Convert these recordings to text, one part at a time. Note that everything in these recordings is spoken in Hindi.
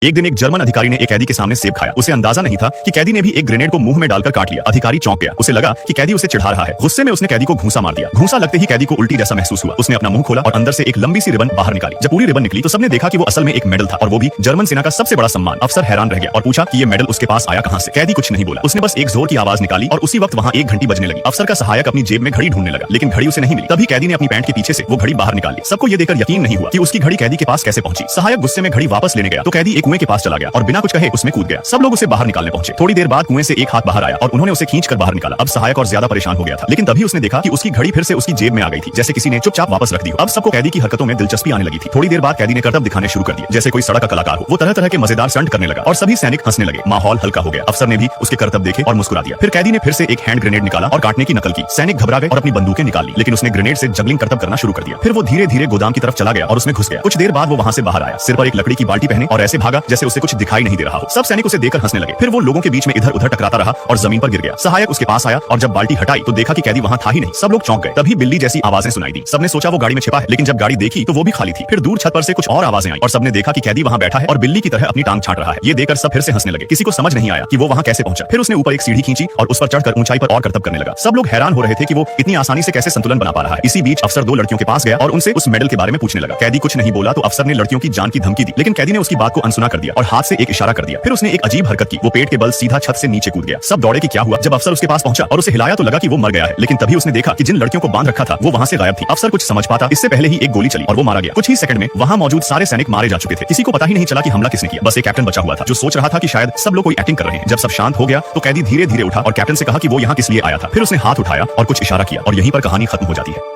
एक दिन एक जर्मन अधिकारी ने एक कैदी के सामने सेब खाया। उसे अंदाजा नहीं था कि कैदी ने भी एक ग्रेनेड को मुंह में डालकर काट लिया। अधिकारी चौंक गया। उसे लगा कि कैदी उसे चिढ़ा रहा है। गुस्से में उसने कैदी को घूंसा मार दिया। घूंसा लगते ही कैदी को उल्टी जैसा महसूस हुआ। उसने अपना मुंह खोला और अंदर से एक लंबी सी रिबन बाहर निकाली। जब पूरी रिबन निकली तो सबने देखा कि वो असल में एक मेडल था, और वो भी जर्मन सेना का सबसे बड़ा सम्मान। अफसर हैरान रह गया और पूछा कि ये मेडल उसके पास आया कहां से। कैदी कुछ नहीं बोला। उसने बस एक जोर की आवाज निकाली और उसी वक्त वहां एक घंटी बजने लगी। अफसर का सहायक अपनी जेब में घड़ी ढूंढने लगा, लेकिन घड़ी उसे नहीं मिली। तभी कैदी ने अपनी पैंट के पीछे से वो घड़ी बाहर निकाल ली। सबको ये देखकर यकीन नहीं हुआ कि उसकी घड़ी कैदी के पास कैसे पहुंची। सहायक गुस्से में घड़ी वापस लेने गया तो कैदी एक कुएं के पास चला गया और बिना कुछ कहे उसमें कूद गया। सब लोग उसे बाहर निकालने पहुंचे। थोड़ी देर बाद कुएं से एक हाथ बाहर आया और उन्होंने उसे खींचकर बाहर निकाला। अब सहायक और ज्यादा परेशान हो गया था, लेकिन तभी उसने देखा कि उसकी घड़ी फिर से उसकी जेब में आ गई थी, जैसे किसी ने चुपचाप वापस रख दी हो। अब सबको कैदी की हरकतों में दिलचस्पी आने लगी थी। थोड़ी देर बाद कैदी ने करतब दिखाने शुरू कर दिए, जैसे कोई सड़क का कलाकार हो। वो तरह तरह के मजेदार स्टंट करने लगा और सभी सैनिक हंसने लगे। माहौल हल्का हो गया। अफसर ने भी उसके करतब देखे और मुस्कुरा दिया। फिर कैदी ने फिर से एक हैंड ग्रेनेड निकाला और काटने की नकल की। सैनिक घबरा गए और अपनी बंदूकें निकाल ली, लेकिन उसने ग्रेनेड से जगलिंग करतब करना शुरू कर दिया। फिर वो धीरे धीरे गोदाम की तरफ चला गया और उसमें घुस गया। कुछ देर बाद वो वहां से बाहर आया, सिर पर एक लकड़ी की बाल्टी पहने, और ऐसे भागा जैसे उसे कुछ दिखाई नहीं दे रहा हो। सब सैनिक उसे देखकर हंसने लगे। फिर वो लोगों के बीच में इधर उधर टकराता रहा और जमीन पर गिर गया। सहायक उसके पास आया और जब बाल्टी हटाई तो देखा कि कैदी वहां था ही नहीं। सब लोग चौंक गए। तभी बिल्ली जैसी आवाजें सुनाई दी। सबने सोचा वो गाड़ी में छिपा है, लेकिन जब गाड़ी देखी तो वो भी खाली थी। फिर दूर छत पर से कुछ और आवाजें आई और सबने देखा कि कैदी वहां बैठा है और बिल्ली की तरह अपनी टांग छांट रहा है। ये देखकर सब फिर से हंसने लगे। किसी को समझ नहीं आया कि वो वहां कैसे पहुंचा। फिर उसने ऊपर एक सीढ़ी खींची और उस पर चढ़कर ऊंचाई पर और करतब करने लगा। सब लोग हैरान हो रहे थे कि वो इतनी आसानी से कैसे संतुलन बना पा रहा है। इसी बीच अफसर दो लड़कियों के पास गया और उनसे उस मेडल के बारे में पूछने लगा। कैदी कुछ नहीं बोला तो अफसर ने लड़कियों की जान की धमकी दी, लेकिन कैदी ने उसकी बात को अनसुना कर दिया और हाथ से एक इशारा कर दिया। फिर उसने एक अजीब हरकत की। वो पेट के बल सीधा छत से नीचे कूद गया। सब दौड़े कि क्या हुआ। जब अफसर उसके पास पहुंचा और उसे हिलाया तो लगा कि वो मर गया है, लेकिन तभी उसने देखा कि जिन लड़कियों को बांध रखा था वो वहां से गायब थी। अफसर कुछ समझ पाता इससे पहले ही एक गोली चली और वो मारा गया। कुछ ही सेकंड में वहां मौजूद सारे सैनिक मारे जा चुके थे। किसी को पता ही नहीं चला कि हमला किसने किया। बस एक कैप्टन बचा हुआ था जो सोच रहा था कि शायद सब लोग कोई एक्टिंग कर रहे हैं। जब सब शांत हो गया तो कैदी धीरे धीरे उठा और कैप्टन से कहा कि वो यहाँ किस लिए आया था। फिर उसने हाथ उठाया और कुछ इशारा किया और यहीं पर कहानी खत्म हो जाती है।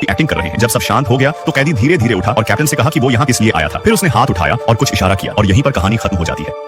एक्टिंग कर रहे हैं। जब सब शांत हो गया तो कैदी धीरे धीरे उठा और कैप्टन से कहा कि वो यहाँ किस लिए आया था। फिर उसने हाथ उठाया और कुछ इशारा किया और यहीं पर कहानी खत्म हो जाती है।